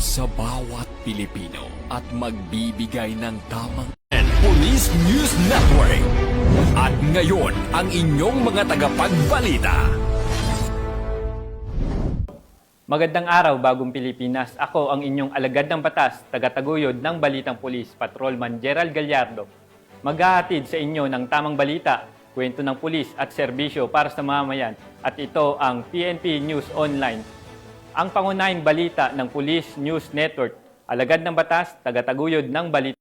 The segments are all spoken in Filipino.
sa bawat Pilipino at magbibigay ng tamang Police News Network. At ngayon, ang inyong mga tagapagbalita. Magandang araw, Bagong Pilipinas. Ako ang inyong alagad ng batas, tagataguyod ng Balitang Pulis, Patrolman Gerald Gallardo. Maghahatid sa inyo ng tamang balita, kwento ng pulis at serbisyo para sa mamamayan. At ito ang PNP News Online. Ang pangunahing balita ng Police News Network, alagad ng batas, tagataguyod ng balita.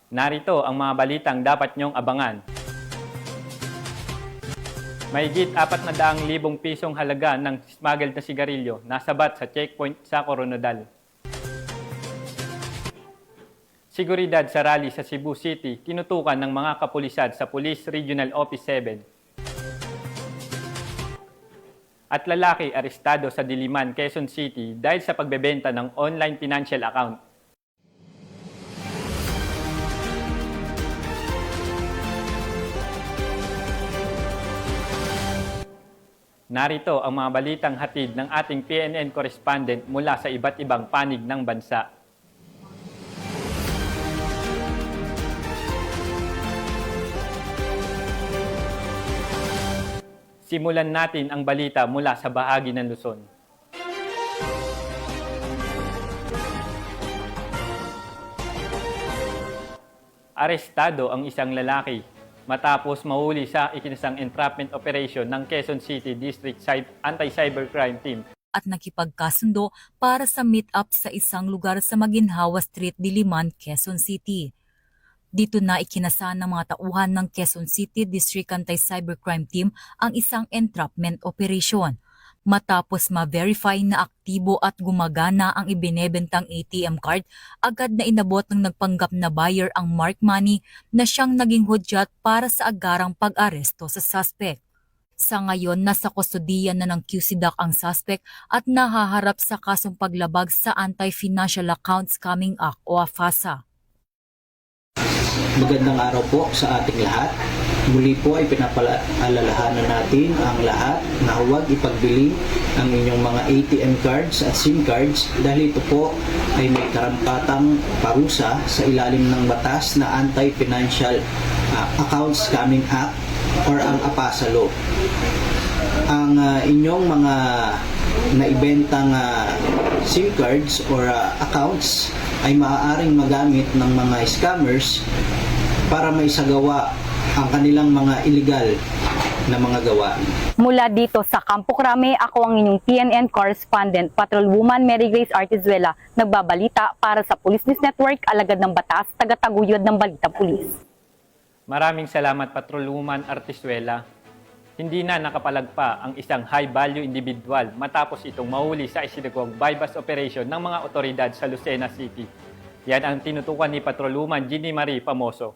Narito ang mga balitang dapat nyong abangan. Mahigit 400,000 pisong halaga ng smuggled na sigarilyo nasabat sa checkpoint sa Coronadal. Seguridad sa rally sa Cebu City, tinutukan ng mga kapulisan sa Police Regional Office 7. At lalaki arestado sa Diliman, Quezon City dahil sa pagbebenta ng online financial account. Narito ang mga balitang hatid ng ating PNN correspondent mula sa iba't ibang panig ng bansa. Simulan natin ang balita mula sa bahagi ng Luzon. Arestado ang isang lalaki matapos mahuli sa ikinasang entrapment operation ng Quezon City District Anti-Cybercrime Team. At nakipagkasundo para sa meet-up sa isang lugar sa Maginhawa Street, Diliman, Quezon City. Dito na ikinasa ng mga tauhan ng Quezon City District Anti-Cybercrime Team ang isang entrapment operation. Matapos ma-verify na aktibo at gumagana ang ibinebentang ATM card, agad na inabot ng nagpanggap na buyer ang mark money na siyang naging hudyat para sa agarang pag-aresto sa suspect. Sa ngayon, nasa kustodiya na ng QCDAC ang suspect at nahaharap sa kasong paglabag sa Anti-Financial Account Scamming Act o AFASA. Magandang araw po sa ating lahat. Muli po ay pinapaalalahanan natin ang lahat na huwag ipagbili ang inyong mga ATM cards at SIM cards dahil ito po ay may karampatang parusa sa ilalim ng batas na Anti-Financial Account Scamming Act or ang APASA Law. Ang inyong mga naibentang SIM cards or accounts ay maaaring magamit ng mga scammers para maisagawa ang kanilang mga illegal na mga gawain. Mula dito sa Campo Crame, ako ang inyong PNN correspondent, Patrolwoman Mary Grace Artizuela, nagbabalita para sa Police News Network, alagad ng batas, tagataguyod ng Balita Pulis. Maraming salamat, Patrolwoman Artizuela. Hindi na nakapalagpa ang isang high-value individual matapos itong mahuli sa isinagawang bypass operation ng mga otoridad sa Lucena City. Yan ang tinutukan ni Patrolwoman Ginny Marie Pamoso.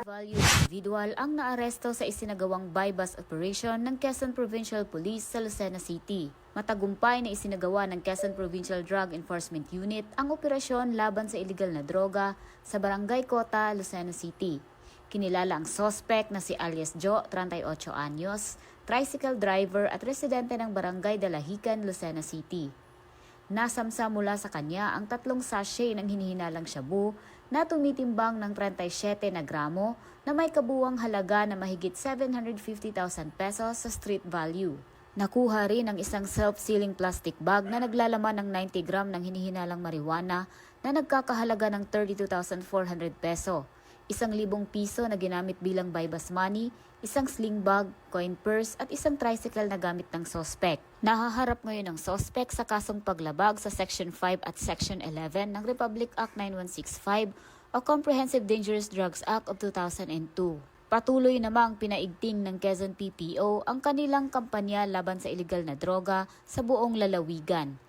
Value individual ang naaresto sa isinagawang bypass operation ng Quezon Provincial Police sa Lucena City. Matagumpay na isinagawa ng Quezon Provincial Drug Enforcement Unit ang operasyon laban sa iligal na droga sa Barangay Cota, Lucena City. Kinilala ang suspect na si alias Joe, 38 anyos, tricycle driver at residente ng Barangay Dalahican, Lucena City. Nasamsa mula sa kanya ang 3 sachet ng hinihinalang shabu na tumitimbang ng 37 na gramo na may kabuwang halaga na mahigit 750,000 pesos sa street value. Nakuha rin ang isang self-sealing plastic bag na naglalaman ng 90 gram ng hinihinalang marijuana na nagkakahalaga ng 32,400 peso. 1,000 piso na ginamit bilang bypass money, isang sling bag, coin purse at isang tricycle na gamit ng suspect. Nahaharap ngayon ang suspect sa kasong paglabag sa Section 5 at Section 11 ng Republic Act 9165 o Comprehensive Dangerous Drugs Act of 2002. Patuloy namang pinaigting ng Quezon PPO ang kanilang kampanya laban sa iligal na droga sa buong lalawigan.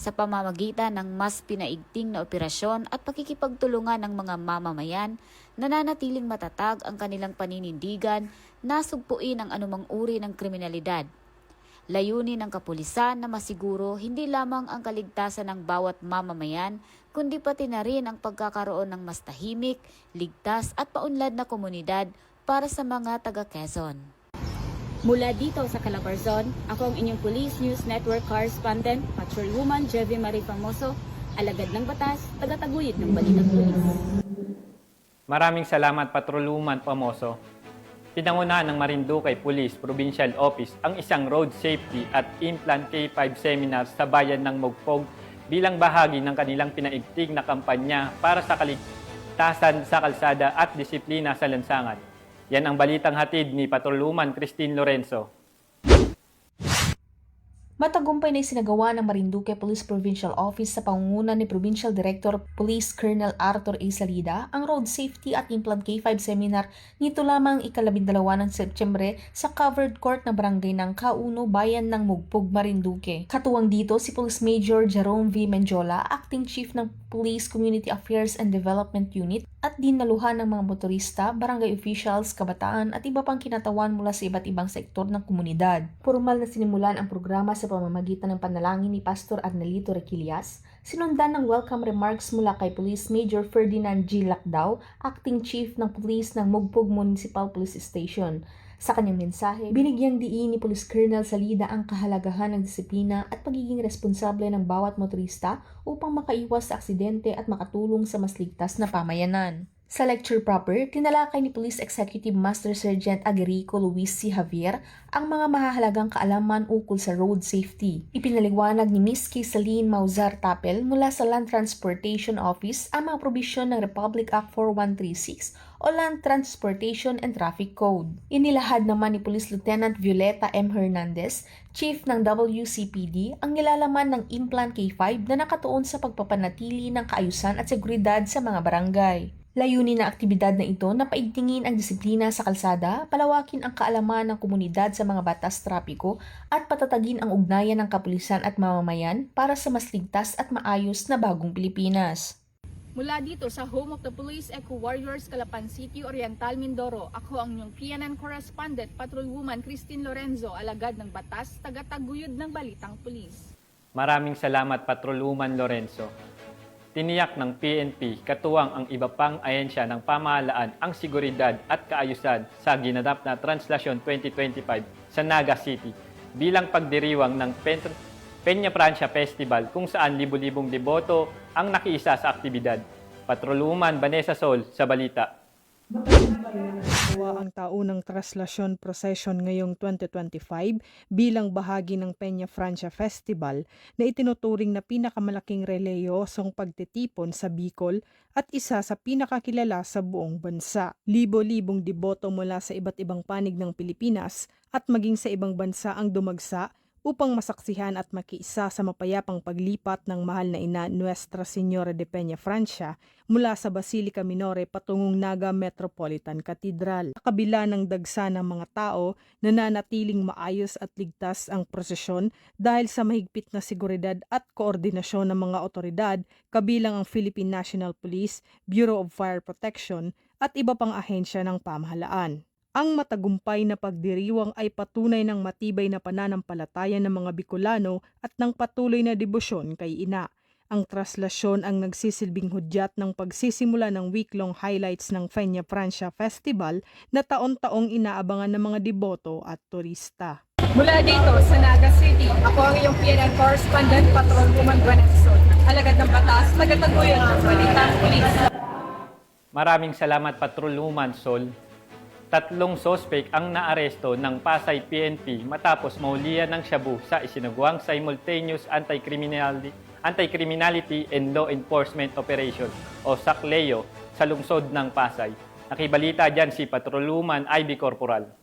Sa pamamagitan ng mas pinaigting na operasyon at pakikipagtulungan ng mga mamamayan, nananatiling matatag ang kanilang paninindigan na sugpuin ang anumang uri ng kriminalidad. Layunin ng kapulisan na masiguro hindi lamang ang kaligtasan ng bawat mamamayan, kundi pati na rin ang pagkakaroon ng mas tahimik, ligtas at paunlad na komunidad para sa mga taga Quezon. Mula dito sa Calabarzon, ako ang inyong Police News Network Correspondent, Patrolwoman Jevie Marie Famoso, alagad ng batas, tagataguyod ng balitang pulis. Maraming salamat, Patrolwoman Pamoso. Pinangunahan ng Marinduque Police Provincial Office ang isang road safety at implant K5 seminar sa bayan ng Mugpog bilang bahagi ng kanilang pinaigting na kampanya para sa kaligtasan sa kalsada at disiplina sa lansangan. Yan ang balitang hatid ni Patrolwoman Christine Lorenzo. Matagumpay na isinagawa ng Marinduque Police Provincial Office sa pangunguna ni Provincial Director Police Colonel Arthur A. Salida ang Road Safety at Implant K5 Seminar nito lamang ika-12 ng Setyembre sa covered court na barangay ng Kauno, Bayan ng Mugpog, Marinduque. Katuwang dito si Police Major Jerome V. Menjola, Acting Chief ng Police Community Affairs and Development Unit at dinaluhan ng mga motorista, barangay officials, kabataan at iba pang kinatawan mula sa iba't ibang sektor ng komunidad. Formal na sinimulan ang programa sa pamamagitan ng panalangin ni Pastor Arnelito Requillas, sinundan ng welcome remarks mula kay Police Major Ferdinand G. Lacdao, Acting Chief ng Police ng Mugpog Municipal Police Station. Sa kanyang mensahe, binigyang diin ni Police Colonel Salida ang kahalagahan ng disiplina at pagiging responsable ng bawat motorista upang makaiwas sa aksidente at makatulong sa mas ligtas na pamayanan. Sa lecture proper, tinalakay ni Police Executive Master Sergeant Agerico Luis C. Javier ang mga mahahalagang kaalaman ukol sa road safety. Ipinaliwanag ni Ms. Kisaline Mauzar Tapel mula sa Land Transportation Office ang mga probisyon ng Republic Act 4136 o Land Transportation and Traffic Code. Inilahad naman ni Police Lieutenant Violeta M. Hernandez, Chief ng WCPD, ang nilalaman ng Implant K5 na nakatuon sa pagpapanatili ng kaayusan at seguridad sa mga barangay. Layunin ng aktibidad na ito na paigtingin ang disiplina sa kalsada, palawakin ang kaalaman ng komunidad sa mga batas trapiko at patatagin ang ugnayan ng kapulisan at mamamayan para sa mas ligtas at maayos na bagong Pilipinas. Mula dito sa Home of the Police Eco Warriors, Calapan City, Oriental, Mindoro, ako ang inyong PNN Correspondent, Patrolwoman Christine Lorenzo, alagad ng batas, tagataguyod ng balitang pulis. Maraming salamat, Patrolwoman Lorenzo. Tiniyak ng PNP katuwang ang iba pang ahensya ng pamahalaan ang seguridad at kaayusan sa ginanap na Translasyon 2025 sa Naga City bilang pagdiriwang ng Peña Francia Festival kung saan libu-libong deboto ang nakiisa sa aktibidad. Patrolwoman Vanessa Sol sa balita. Ang taunang traslasyon procession ngayong 2025 bilang bahagi ng Peña Francia Festival na itinuturing na pinakamalaking reliyosong pagtitipon sa Bicol at isa sa pinakakilala sa buong bansa. Libo-libong deboto mula sa iba't ibang panig ng Pilipinas at maging sa ibang bansa ang dumagsa upang masaksihan at makiisa sa mapayapang paglipat ng mahal na ina Nuestra Señora de Peña Francia mula sa Basilica Minore patungong Naga Metropolitan Cathedral. Sa kabila ng dagsa ng mga tao, nananatiling maayos at ligtas ang prosesyon dahil sa mahigpit na seguridad at koordinasyon ng mga otoridad kabilang ang Philippine National Police, Bureau of Fire Protection at iba pang ahensya ng pamahalaan. Ang matagumpay na pagdiriwang ay patunay ng matibay na pananampalataya ng mga Bicolano at ng patuloy na debosyon kay ina. Ang traslasyon ang nagsisilbing hudyat ng pagsisimula ng week-long highlights ng Peña Francia Festival na taon-taong inaabangan ng mga deboto at turista. Mula dito sa Naga City, ako ang iyong PNN Correspondent, Patrolwoman Vanessa Sol, alagad ng batas, tagataguyod ng balitang pulis. Maraming salamat, Patrolwoman Sol. 3 sospek ang naaresto ng Pasay PNP matapos mahulihan ng shabu sa isinagawang simultaneous anti-criminality and law enforcement operation o SACLEO sa lungsod ng Pasay. Nakibalita dyan si Patrolwoman Ivy Corporal.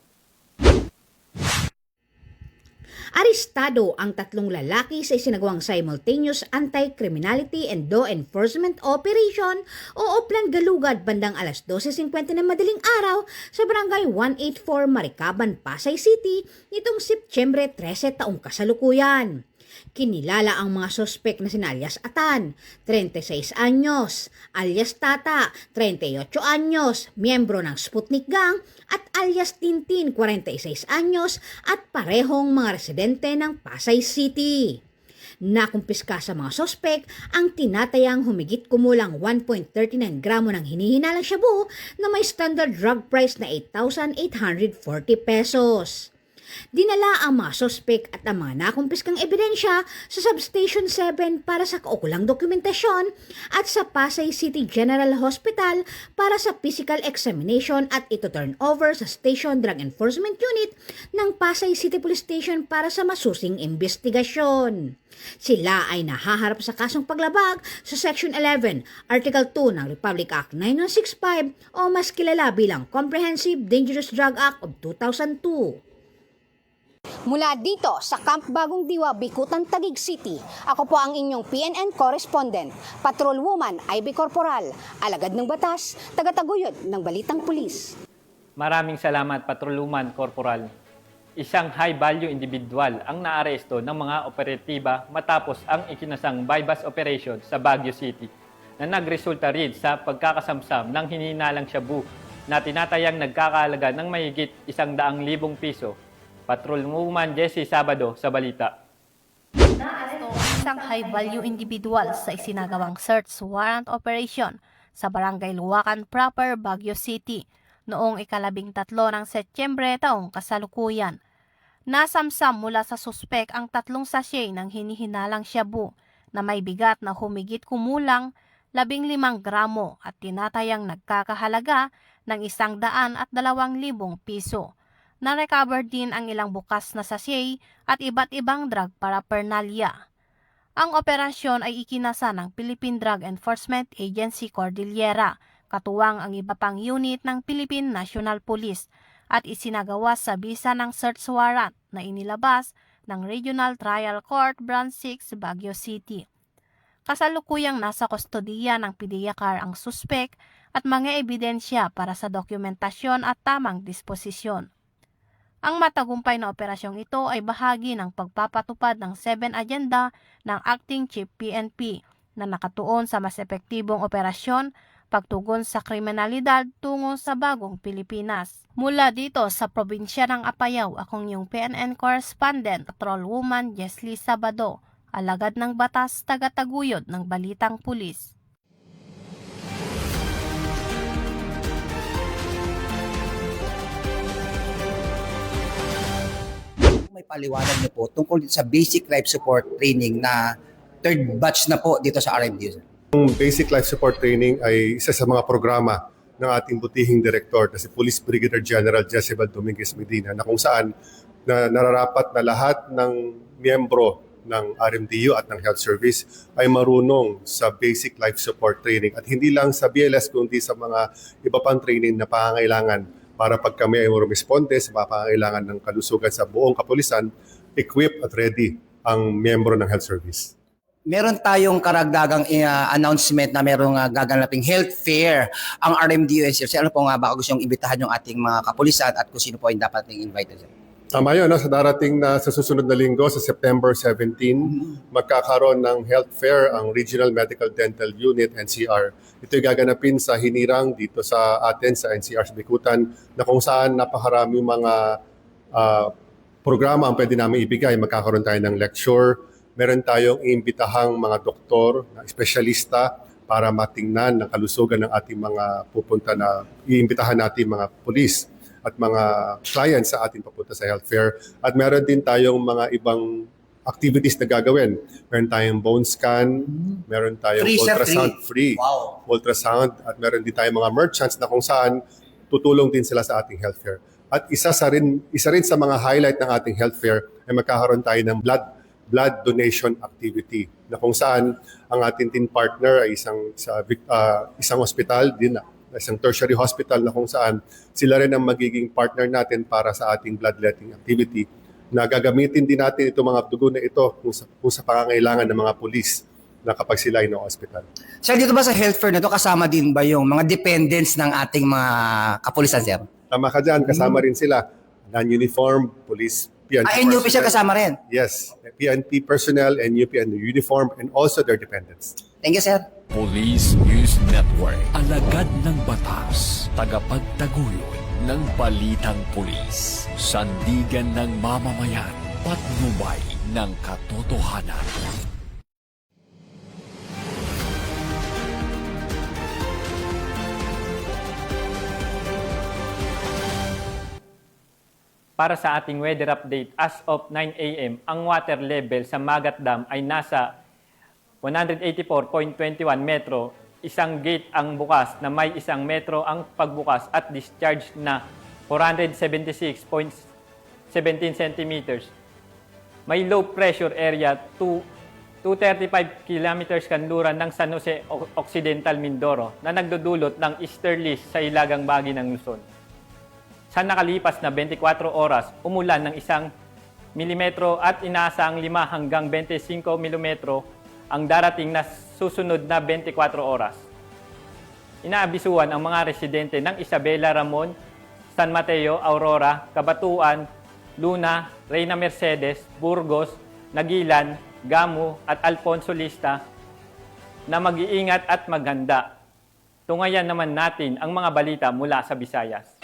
Arestado ang 3 lalaki sa isinagawang simultaneous anti-criminality and law enforcement operation o Oplan Galugad bandang alas 12:50 ng madaling araw sa barangay 184 Marikaban, Pasay City nitong Setyembre 13 taong kasalukuyan. Kinilala ang mga sospek na sina alias Atan, 36 anyos, alias Tata, 38 anyos, miyembro ng Sputnik Gang, at alias Tintin, 46 anyos, at parehong mga residente ng Pasay City. Nakumpiska sa mga sospek ang tinatayang humigit kumulang 1.39 gramo ng hinihinalang shabu na may standard drug price na 8,840 pesos. Dinala ang mga sospek at ang mga nakumpiskang ebidensya sa Substation 7 para sa kaukulang dokumentasyon at sa Pasay City General Hospital para sa physical examination at ito turn over sa Station Drug Enforcement Unit ng Pasay City Police Station para sa masusing investigasyon. Sila ay nahaharap sa kasong paglabag sa Section 11, Article 2 ng Republic Act 9165 o mas kilala bilang Comprehensive Dangerous Drug Act of 2002. Mula dito sa Camp Bagong Diwa, Bikutan, Taguig City, ako po ang inyong PNN correspondent, Patrolwoman Ivy Corporal, alagad ng batas, tagataguyod ng Balitang Pulis. Maraming salamat, Patrolwoman Corporal. Isang high-value individual ang naaresto ng mga operatiba matapos ang ikinasang bypass operation sa Baguio City na nagresulta rin sa pagkakasamsam ng hininalang shabu na tinatayang nagkakahalaga ng mahigit 100,000 piso. Patrolwoman Jessie Sabado sa balita. Naaresto ang isang high-value individual sa isinagawang search warrant operation sa Barangay Luwakan Proper, Baguio City noong 13 ng Setyembre taong kasalukuyan. Nasamsam mula sa suspek ang 3 sachet ng hinihinalang shabu na may bigat na humigit kumulang 15 gramo at tinatayang nagkakahalaga ng 102,000 piso. Na-recover din ang ilang bukas na sachet at iba't ibang drug paraphernalia. Ang operasyon ay ikinasa ng Philippine Drug Enforcement Agency Cordillera, katuwang ang iba pang unit ng Philippine National Police at isinagawa sa bisa ng search warrant na inilabas ng Regional Trial Court Branch 6, Baguio City. Kasalukuyang nasa kustodiya ng PDEACAR ang suspek at mga ebidensya para sa dokumentasyon at tamang disposisyon. Ang matagumpay na operasyong ito ay bahagi ng pagpapatupad ng 7 agenda ng Acting Chief PNP na nakatuon sa mas epektibong operasyon, pagtugon sa kriminalidad tungo sa bagong Pilipinas. Mula dito sa probinsya ng Apayao, akong yung PNN correspondent, Patrolwoman Jessie Sabado, alagad ng batas, tagataguyod ng Balitang Pulis. May paliwanag niyo po tungkol sa basic life support training na third batch na po dito sa RMDU. Ang basic life support training ay isa sa mga programa ng ating butihing direktor na si Police Brigadier General Jezebel Dominguez Medina na kung saan na nararapat na lahat ng miyembro ng RMDU at ng Health Service ay marunong sa basic life support training at hindi lang sa BLS kundi sa mga iba pang training na pangangailangan para pag kami ay responde sa pangangailangan ng kalusugan sa buong kapulisan, equipped at ready ang miyembro ng Health Service. Meron tayong karagdagang announcement na merong gaganaping health fair ang RMDU. Ano po nga ba gusto yung imbitahan yung ating mga kapulisan at kung sino po yung dapat i-invite? Tama yun, sa darating na sa susunod na linggo, sa September 17, magkakaroon ng health fair ang Regional Medical Dental Unit, NCR. Ito'y gaganapin sa Hinirang dito sa atin, sa NCR sa Bikutan, na kung saan napakaraming mga programa ang pwede namin ibigay. Magkakaroon tayo ng lecture, meron tayong iimbitahang mga doktor, espesyalista, para matingnan ng kalusugan ng ating mga pupunta na iimbitahan natin mga pulis at mga clients sa ating papunta sa health fair. At meron din tayong mga ibang activities na gagawin. Meron tayong bone scan, meron tayong ultrasound free. Wow. Ultrasound, at meron din tayong mga merchants na kung saan tutulong din sila sa ating health fair. At isa rin sa mga highlight ng ating health fair ay magkakaroon tayo ng blood donation activity na kung saan ang ating team partner ay isang hospital din, isang tertiary hospital na kung saan sila rin ang magiging partner natin para sa ating bloodletting activity na gagamitin din natin itong mga dugo na ito kung sa pangangailangan ng mga pulis na kapag sila ay na-hospital. Sir, dito ba sa health fair na ito kasama din ba yung mga dependents ng ating mga kapulisan, sir? Tama ka dyan, kasama rin sila. Non-uniform, police, PNP NUP siya kasama rin? Yes, PNP personnel, NUP and uniform, and also their dependents. Thank you, sir. Police News Network, alagad ng batas, tagapagtaguyod ng Balitang Pulis, sandigan ng mamamayan, patnubay ng katotohanan. Para sa ating weather update, as of 9 a.m., ang water level sa Magat Dam ay nasa 184.21 metro. Isang gate ang bukas na may 1 metro ang pagbukas at discharge na 476.17 centimeters. May low pressure area 235 kilometers kanluran ng San Jose Occidental, Mindoro na nagdudulot ng easterlies sa ilagang bahagi ng Luzon. Sa nakalipas na 24 oras, umulan ng 1 milimetro at inaasang 5 hanggang 25 milimetro ang darating na susunod na 24 oras. Inaabisuhan ang mga residente ng Isabela, Ramon, San Mateo, Aurora, Cabatuan, Luna, Reyna Mercedes, Burgos, Nagilan, Gamu at Alfonso Lista na mag-iingat at maghanda. Tungayan naman natin ang mga balita mula sa Visayas.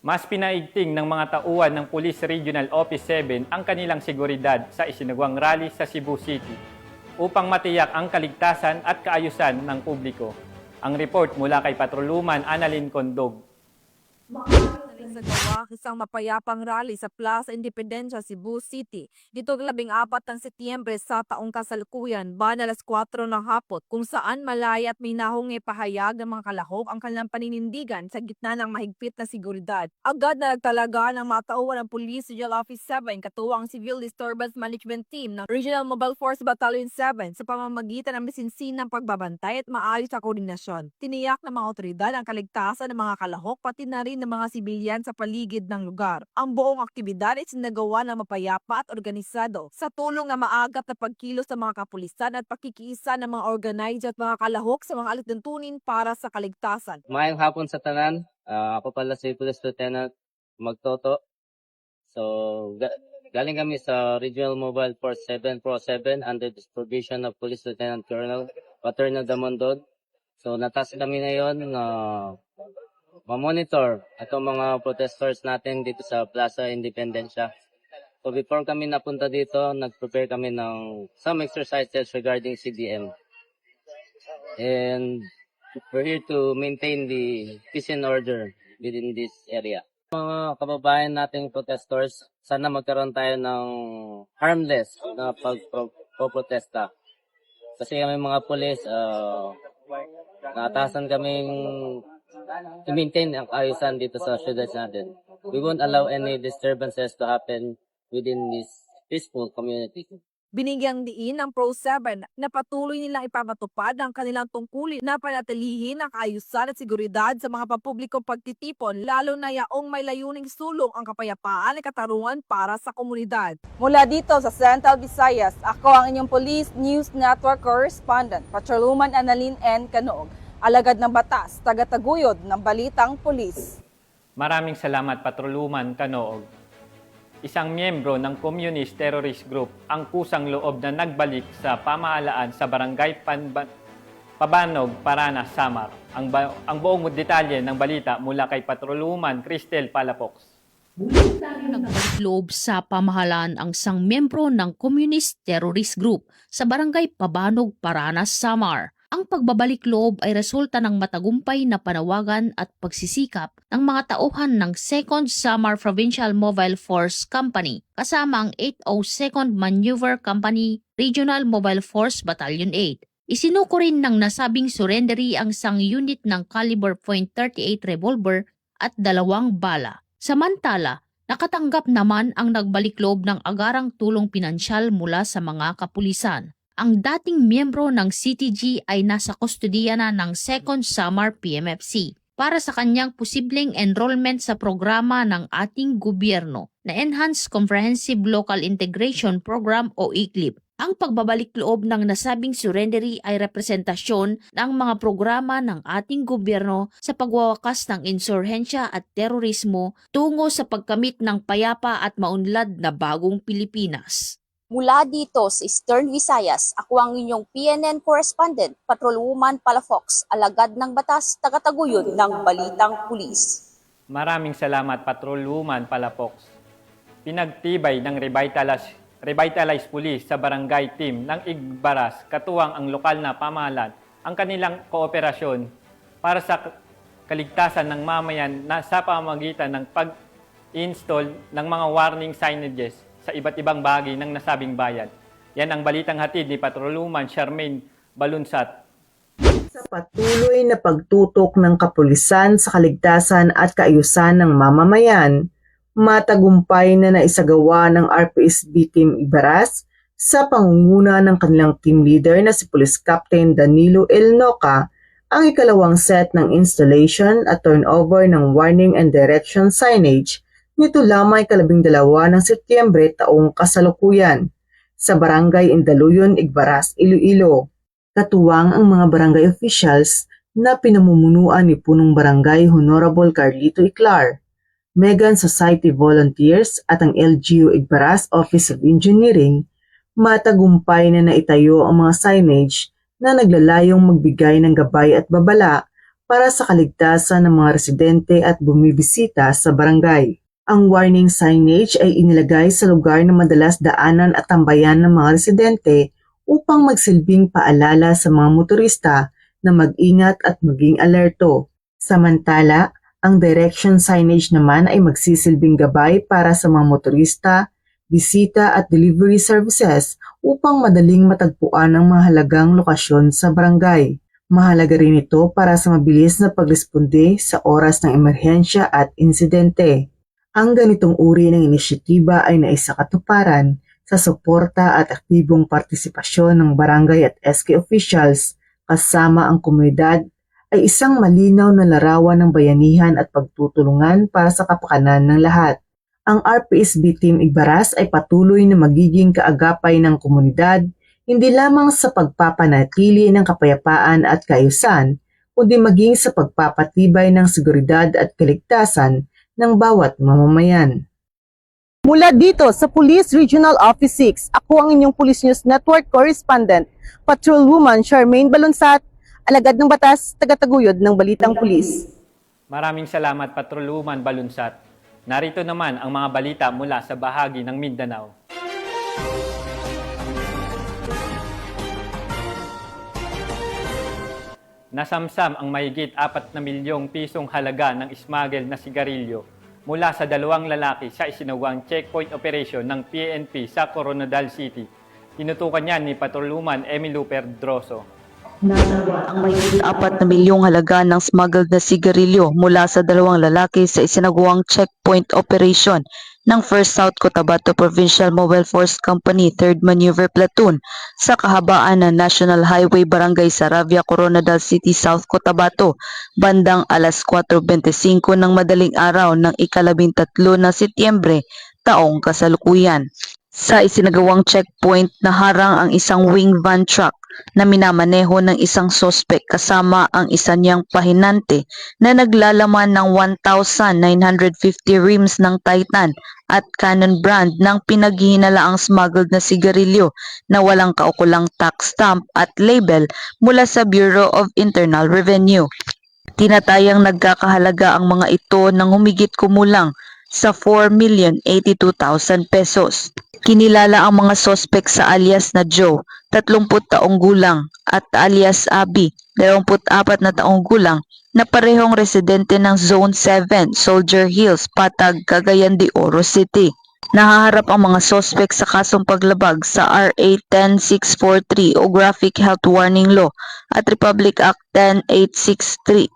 Mas pinaigting ng mga tauhan ng Police Regional Office 7 ang kanilang seguridad sa isinagawang rally sa Cebu City upang matiyak ang kaligtasan at kaayusan ng publiko. Ang report mula kay Patrolwoman Annalyn Condog. Sa gawa, isang mapayapang rally sa Plaza Independencia, Cebu City. Dito 14 ng Setyembre sa taong kasalukuyan, bana alas 4 ng hapon, kung saan malaya at may nahungi pahayag ng mga kalahok ang kanilang paninindigan sa gitna ng mahigpit na seguridad. Agad na nagtalaga ng mga tauhan ng Police Regional Office 7, katuwang Civil Disturbance Management Team ng Regional Mobile Force Battalion 7 sa pamamagitan ng masinsinang pagbabantay at maayos na koordinasyon. Tiniyak ng mga otoridad ang kaligtasan ng mga kalahok pati na rin ng mga sibilyan sa paligid ng lugar. Ang buong aktibidad ay sinagawa ng mapayapa at organisado sa tulong ng maagap na pagkilos ng mga kapulisan at pakikiisa ng mga organizer at mga kalahok sa mga alituntunin para sa kaligtasan. Mayang hapon sa tanan. Ako pala si Police Lieutenant Magtoto. So, galing kami sa Regional Mobile Force 7 Pro 7 under the supervision of Police Lieutenant Colonel Paterno Damondon. So, natas kami ngayon na ma-monitor itong mga protesters natin dito sa Plaza Independencia. So before kami napunta dito, nag-prepare kami ng some exercises regarding CDM. And we're here to maintain the peace and order within this area. Mga kababayan nating protesters, sana magkaroon tayo ng harmless na pagprotesta. Kasi kami mga police, naatasan kaming to maintain ang ayusan dito sa syudad natin. We won't allow any disturbances to happen within this peaceful community. Binigyang diin ng Pro 7 na patuloy nilang ipapatupad ang kanilang tungkulin na panatilihin ang kaayusan at seguridad sa mga pampublikong pagtitipon, lalo na yaong may layuning sulong ang kapayapaan at katarungan para sa komunidad. Mula dito sa Central Visayas, ako ang inyong Police News Network Correspondent, Patrolwoman Annalyn N. Canoog, alagad ng batas, tagataguyod ng balitang pulis. Maraming salamat, Patrolwoman Canoog. Isang miyembro ng Communist Terrorist Group ang kusang loob na nagbalik sa pamahalaan sa Barangay Pabanog, Paranas, Samar. Ang buong detalye ng balita mula kay Patrolwoman Cristel Palafox. Nagbalik loob sa pamahalaan ang isang miyembro ng Communist Terrorist Group sa Barangay Pabanog, Paranas, Samar. Ang pagbabalik loob ay resulta ng matagumpay na panawagan at pagsisikap ng mga tauhan ng 2nd Samar Provincial Mobile Force Company kasama ang 802nd Maneuver Company Regional Mobile Force Battalion 8. Isinuko rin ng nasabing surrendery ang isang unit ng caliber .38 revolver at 2 bala. Samantala, nakatanggap naman ang nagbalik loob ng agarang tulong pinansyal mula sa mga kapulisan. Ang dating miyembro ng CTG ay nasa kustodiya na ng 2nd Samar PMFC para sa kanyang posibleng enrollment sa programa ng ating gobyerno na Enhanced Comprehensive Local Integration Program o ECLIP. Ang pagbabalik loob ng nasabing surrendery ay representasyon ng mga programa ng ating gobyerno sa pagwawakas ng insurhensya at terorismo tungo sa pagkamit ng payapa at maunlad na bagong Pilipinas. Mula dito sa Eastern Visayas, ako ang inyong PNN correspondent, Patrolwoman Palafox, alagad ng batas, tagataguyod ng Balitang Pulis. Maraming salamat, Patrolwoman Palafox. Pinagtibay ng Revitalized Police sa barangay team ng Igbaras, katuwang ang lokal na pamahalaan, ang kanilang kooperasyon para sa kaligtasan ng mamayan na sa pamamagitan ng pag-install ng mga warning signages sa iba't ibang bahagi ng nasabing bayan. Yan ang balitang hatid ni Patrolwoman Charmaine Balunsat. Sa patuloy na pagtutok ng kapulisan sa kaligtasan at kaayusan ng mamamayan, matagumpay na naisagawa ng RPSB Team Ibaras sa pangunguna ng kanilang team leader na si Police Captain Danilo L. Noca ang ikalawang set ng installation at turnover ng warning and direction signage nito lamang 12 ng Setyembre taong kasalukuyan sa Barangay Indaluyon, Igbaras, Iloilo. Katuwang ang mga barangay officials na pinamumunuan ni Punong Barangay Honorable Carlito Iclar, Megan Society Volunteers at ang LGU Igbaras Office of Engineering, matagumpay na naitayo ang mga signage na naglalayong magbigay ng gabay at babala para sa kaligtasan ng mga residente at bumibisita sa barangay. Ang warning signage ay inilagay sa lugar na madalas daanan at tambayan ng mga residente upang magsilbing paalala sa mga motorista na mag-ingat at maging alerto. Samantala, ang direction signage naman ay magsisilbing gabay para sa mga motorista, bisita at delivery services upang madaling matagpuan ang mahalagang lokasyon sa barangay. Mahalaga rin ito para sa mabilis na pagresponde sa oras ng emerhensya at insidente. Ang ganitong uri ng inisyatiba ay naisakatuparan sa suporta at aktibong partisipasyon ng barangay at SK officials kasama ang komunidad ay isang malinaw na larawan ng bayanihan at pagtutulungan para sa kapakanan ng lahat. Ang RPSB Team Igbaras ay patuloy na magiging kaagapay ng komunidad hindi lamang sa pagpapanatili ng kapayapaan at kaayusan, kundi maging sa pagpapatibay ng seguridad at kaligtasan ng bawat mamamayan. Mula dito sa Police Regional Office 6, ako ang inyong Police News Network Correspondent, Patrolwoman Charmaine Balunsat, alagad ng batas, tagataguyod ng Balitang Pulis. Maraming salamat, Patrolwoman Balunsat. Narito naman ang mga balita mula sa bahagi ng Mindanao. Nasamsam ang mahigit 4 na milyong pisong halaga ng smuggle na sigarilyo mula sa 2 lalaki sa isinagawang checkpoint operation ng PNP sa Coronadal City. Tinutukan yan ni Patrolwoman Emilio Pedroso. Nasagwa ang mahigit 4 na milyong halaga ng smuggled na sigarilyo mula sa 2 lalaki sa isinagawang checkpoint operation ng 1st South Cotabato Provincial Mobile Force Company 3rd Maneuver Platoon sa kahabaan ng National Highway Barangay Saravia, Coronadal City, South Cotabato, bandang alas 4:25 ng madaling araw ng ika-13 ng Setyembre taong kasalukuyan. Sa isinagawang checkpoint, naharang ang isang wing van truck na minamaneho ng isang sospek kasama ang isa niyang pahinante na naglalaman ng 1,950 rims ng Titan at Canon brand ng pinaghihinalaang smuggled na sigarilyo na walang kaukulang tax stamp at label mula sa Bureau of Internal Revenue. Tinatayang nagkakahalaga ang mga ito ng humigit kumulang sa 4,082,000 pesos. Kinilala ang mga sospek sa alias na Joe, 30 taong gulang, at alias Abby, 24 na taong gulang, na parehong residente ng Zone 7, Soldier Hills, Patag, Cagayan de Oro City. Nahaharap ang mga sospek sa kasong paglabag sa RA 10643 o Graphic Health Warning Law at Republic Act 10863.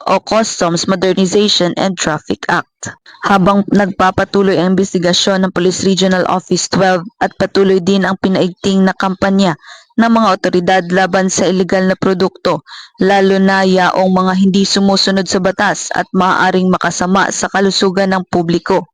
O Customs Modernization and Traffic Act. Habang nagpapatuloy ang investigasyon ng Police Regional Office 12 at patuloy din ang pinaigting na kampanya ng mga otoridad laban sa ilegal na produkto, lalo na yaong mga hindi sumusunod sa batas at maaaring makasama sa kalusugan ng publiko,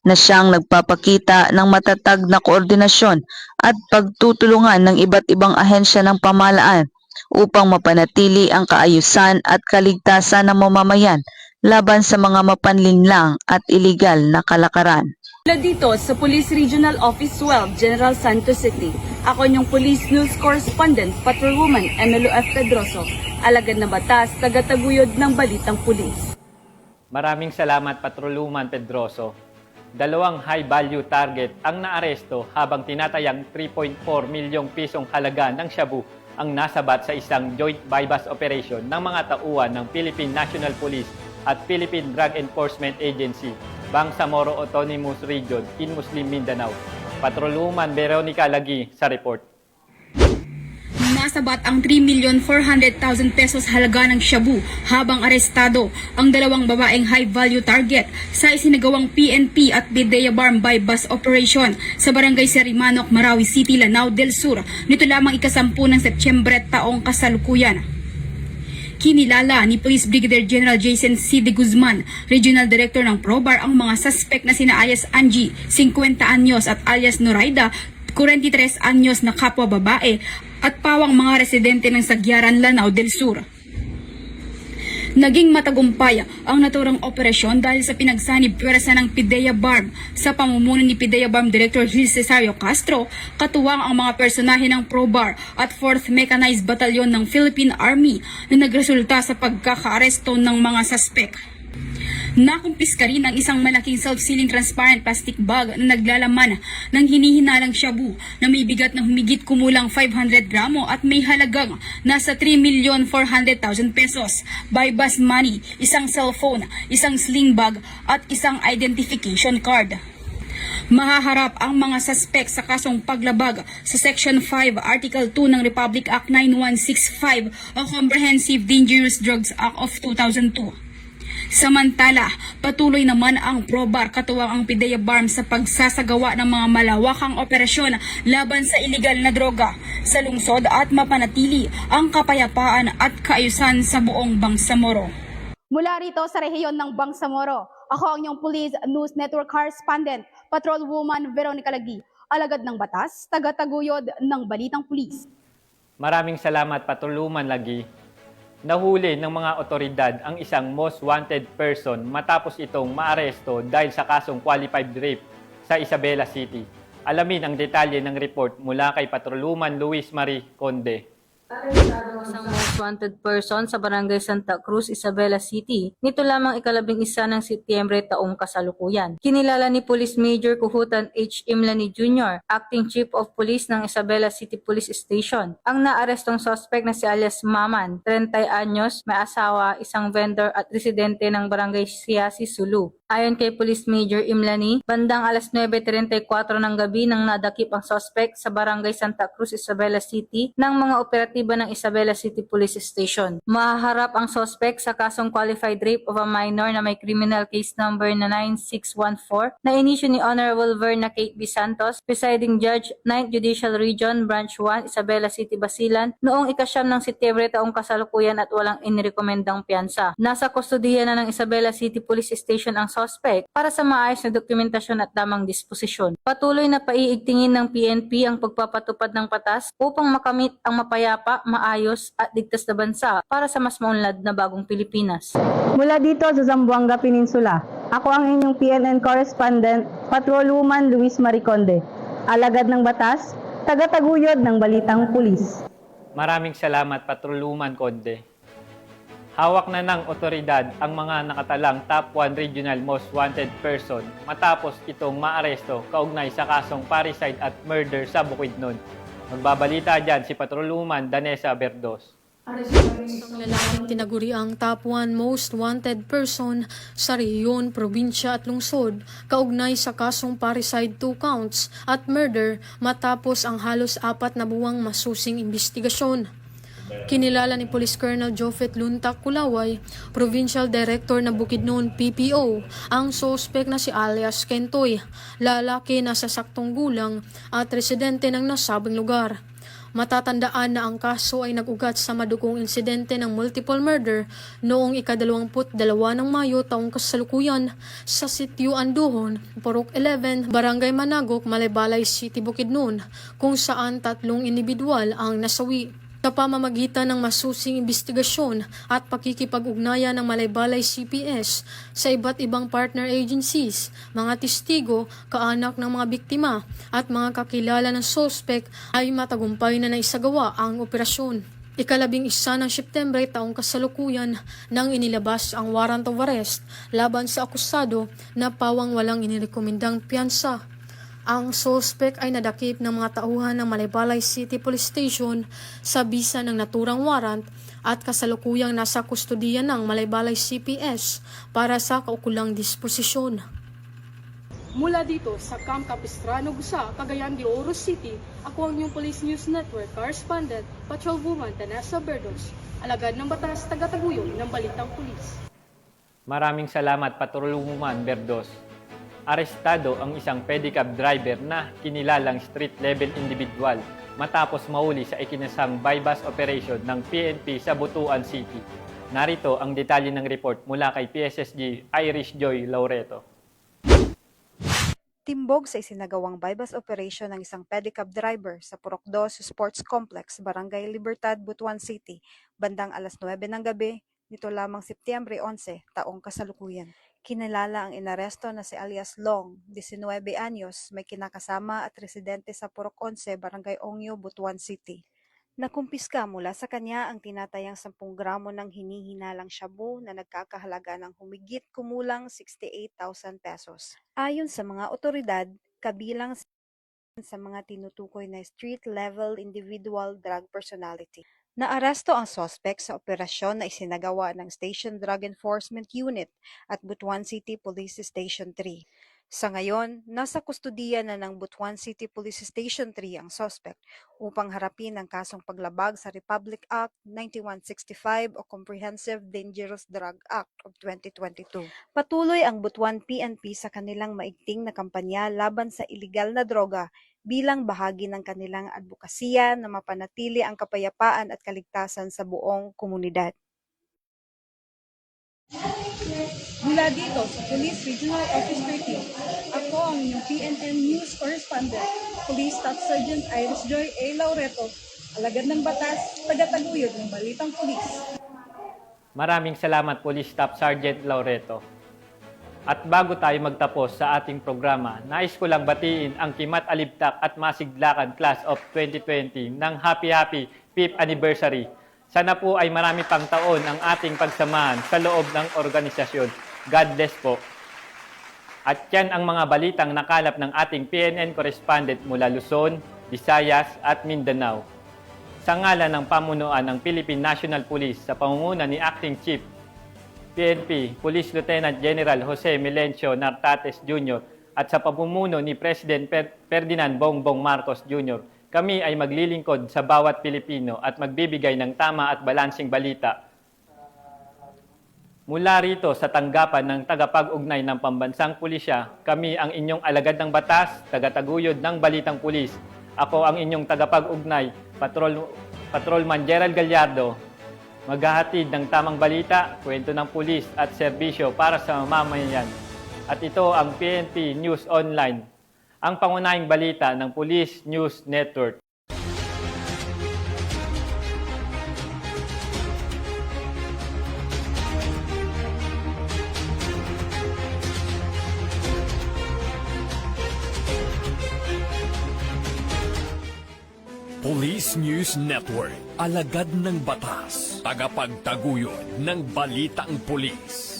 na siyang nagpapakita ng matatag na koordinasyon at pagtutulungan ng iba't ibang ahensya ng pamahalaan upang mapanatili ang kaayusan at kaligtasan ng mamamayan laban sa mga mapanlinlang at iligal na kalakaran. Mula dito sa Police Regional Office 12, General Santos City, ako niyong Police News Correspondent, Patrolwoman Emelo F. Pedroso, alagad ng batas, tagataguyod ng Balitang Pulis. Maraming salamat, Patrolwoman Pedroso. 2 high-value target ang naaresto habang tinatayang 3.4 milyong pisong halaga ng shabu ang nasabat sa isang joint bypass operation ng mga tauhan ng Philippine National Police at Philippine Drug Enforcement Agency, Bangsamoro Autonomous Region in Muslim Mindanao. Patrolwoman Veronica Lagi sa report. Nasabat ang 3,400,000 pesos halaga ng shabu habang arestado ang 2 babaeng high-value target sa isinagawang PNP at Bidea Barm bypass operation sa Barangay Serimanok, Marawi City, Lanao del Sur nito lamang ika-10 ng Setyembre taong kasalukuyan. Kinilala ni Police Brigadier General Jason C. De Guzman, Regional Director ng PROBAR, ang mga suspect na sina alias Angie, 50 anyos at alias Noraida, 43 anyos na kapwa babae at pawang mga residente ng Sagyaran, Lanao del Sur. Naging matagumpay ang naturang operasyon dahil sa pinagsanib pwersa ng Bidea Barm sa pamumuno ni Bidea Barm Director Gil Cesario Castro, katuwang ang mga personahe ng PROBAR at 4th Mechanized Battalion ng Philippine Army na nagresulta sa pagkakaaresto ng mga suspek. Nakumpiska rin ang isang malaking self-sealing transparent plastic bag na naglalaman ng hinihinalang shabu na may bigat na humigit kumulang 500 gramo at may halagang nasa 3,400,000 pesos, bypass money, isang cellphone, isang sling bag at isang identification card. Mahaharap ang mga suspek sa kasong paglabag sa Section 5, Article 2 ng Republic Act 9165 o Comprehensive Dangerous Drugs Act of 2002. Samantala, patuloy naman ang PROBAR katuwang ang Bidea Barm sa pagsasagawa ng mga malawakang operasyon laban sa iligal na droga sa lungsod at mapanatili ang kapayapaan at kaayusan sa buong Bangsamoro. Mula rito sa rehiyon ng Bangsamoro, ako ang inyong Police News Network Correspondent, Patrolwoman Veronica Lagi, alagad ng batas, tagataguyod ng Balitang Pulis. Maraming salamat, Patrolwoman Lagi. Nahuli ng mga otoridad ang isang most wanted person matapos itong maaresto dahil sa kasong qualified rape sa Isabela City. Alamin ang detalye ng report mula kay Patrolwoman Luis Marie Conde. Isang most wanted person sa Barangay Santa Cruz, Isabela City, nito lamang ika-11 ng Setyembre taong kasalukuyan. Kinilala ni Police Major Kuhutan H. Imlani Jr., Acting Chief of Police ng Isabela City Police Station, ang naarestong suspect na si alias Maman, 30 anyos, may asawa, isang vendor at residente ng Barangay Siasi, Sulu. Ayon kay Police Major Imlani, bandang alas 9:34 ng gabi nang nadakip ang suspect sa Barangay Santa Cruz, Isabela City ng mga operatiba ng Isabela City Police Station. Mahaharap ang suspect sa kasong qualified rape of a minor na may criminal case number na 9614 na inisyu ni Honorable Verna Kate B. Santos, Presiding Judge, 9th Judicial Region, Branch 1, Isabela City, Basilan, noong ika-9 ng Setyembre taong kasalukuyan at walang inirekomendang piyansa. Nasa kustodiya na ng Isabela City Police Station ang suspect para sa maayos na dokumentasyon at tamang disposisyon. Patuloy na paiigtingin ng PNP ang pagpapatupad ng batas upang makamit ang mapayapa, maayos at ligtas na bansa para sa mas maunlad na bagong Pilipinas. Mula dito sa Zamboanga Peninsula, ako ang inyong PNN Correspondent, Patrolwoman Luis Marie Conde, alagad ng batas, tagataguyod ng Balitang Pulis. Maraming salamat, Patrolwoman Conde. Hawak na ng otoridad ang mga nakatalang top 1 regional most wanted person matapos itong maaresto kaugnay sa kasong parricide at murder sa Bukidnon. Magbabalita dyan si Patrolwoman Danessa Berdos. Isang lalaking tinaguri ang top 1 most wanted person sa rehiyon, probinsya at lungsod kaugnay sa kasong parricide 2 counts at murder matapos ang halos 4 na buwang masusing investigasyon. Kinilala ni Police Colonel Jofet Luntak Kulaway, Provincial Director ng Bukidnon PPO, ang suspect na si alias Kentoy, lalaki na sa saktong gulang at residente ng nasabing lugar. Matatandaan na ang kaso ay nag-ugat sa madugong insidente ng multiple murder noong ika-22 ng Mayo taong kasalukuyan sa Sitio Anduhon, Purok 11, Barangay Managok, Malebalay City, Bukidnon, kung saan 3 individual ang nasawi. sa pamamagitan ng masusing investigasyon at pakikipag-ugnayan ng Malaybalay CPS sa iba't ibang partner agencies, mga testigo, kaanak ng mga biktima at mga kakilala ng suspect ay matagumpay na naisagawa ang operasyon. Ika-11 ng Setyembre taong kasalukuyan nang inilabas ang warrant of arrest laban sa akusado na pawang walang inirekomendang piyansa. Ang suspect ay nadakip ng mga tauhan ng Malaybalay City Police Station sa bisa ng naturang warrant at kasalukuyang nasa kustodiya ng Malaybalay CPS para sa kaukulang disposisyon. Mula dito sa Camp Capistrano, Gusa, Cagayan de Oro City, ako ang inyong Police News Network Correspondent, Patrolwoman Danessa Berdos, alagad ng batas, tagataguyod ng Balitang Pulis. Maraming salamat, Patrolwoman Berdos. Arestado ang isang pedicab driver na kinilalang street-level individual matapos mahuli sa ikinasang bypass operation ng PNP sa Butuan City. Narito ang detalye ng report mula kay PSSG Irish Joy Laureto. Timbog sa isinagawang bypass operation ng isang pedicab driver sa Purok 2 Sports Complex, Barangay Libertad, Butuan City, bandang alas 9 ng gabi, nito lamang Setyembre 11, taong kasalukuyan. Kinilala ang inaresto na si alias Long, 19 anyos, may kinakasama at residente sa Purok 11, Barangay Ongyo, Butuan City. Nakumpiska mula sa kanya ang tinatayang 10 gramo ng hinihinalang shabu na nagkakahalaga ng humigit kumulang 68,000 pesos. Ayon sa mga otoridad, kabilang sa mga tinutukoy na street-level individual drug personality. Naaresto ang suspect sa operasyon na isinagawa ng Station Drug Enforcement Unit at Butuan City Police Station 3. Sa ngayon, nasa kustodiya na ng Butuan City Police Station 3 ang suspect upang harapin ang kasong paglabag sa Republic Act 9165 o Comprehensive Dangerous Drug Act of 2022. Patuloy ang Butuan PNP sa kanilang maigting na kampanya laban sa iligal na droga bilang bahagi ng kanilang advokasya na mapanatili ang kapayapaan at kaligtasan sa buong komunidad. Mula dito sa Police Regional Office 13, ako ang inyong PNN News Correspondent, Police Staff Sergeant Irish Joy A. Laureto, alagad ng batas, tagataguyod ng Balitang Pulis. Maraming salamat, Police Staff Sergeant Laureto. At bago tayo magtapos sa ating programa, nais ko lang batiin ang Kimat Alibtak at Masiglakan Class of 2020 ng Happy 5th Anniversary. Sana po ay marami pang taon ang ating pagsamahan sa loob ng organisasyon. God bless po. At yan ang mga balitang nakalap ng ating PNN correspondent mula Luzon, Visayas at Mindanao. Sa ngalan ng pamunuan ng Philippine National Police sa pangunguna ni Acting Chief PNP Police Lieutenant General Jose Melencio Nartates Jr. at sa pamumuno ni President Ferdinand Bongbong Marcos Jr., kami ay maglilingkod sa bawat Pilipino at magbibigay ng tama at balansing balita. Mula rito sa tanggapan ng tagapag-ugnay ng Pambansang Pulisya, kami ang inyong alagad ng batas, tagataguyod ng Balitang Pulis. Ako ang inyong tagapag-ugnay, Patrolman Gerald Gallardo, maghahatid ng tamang balita, kwento ng pulis at serbisyo para sa mamamayan. At ito ang PNP News Online, ang pangunahing balita ng Police News Network. Police News Network, alagad ng batas, tagapagtaguyod ng Balitang Pulis.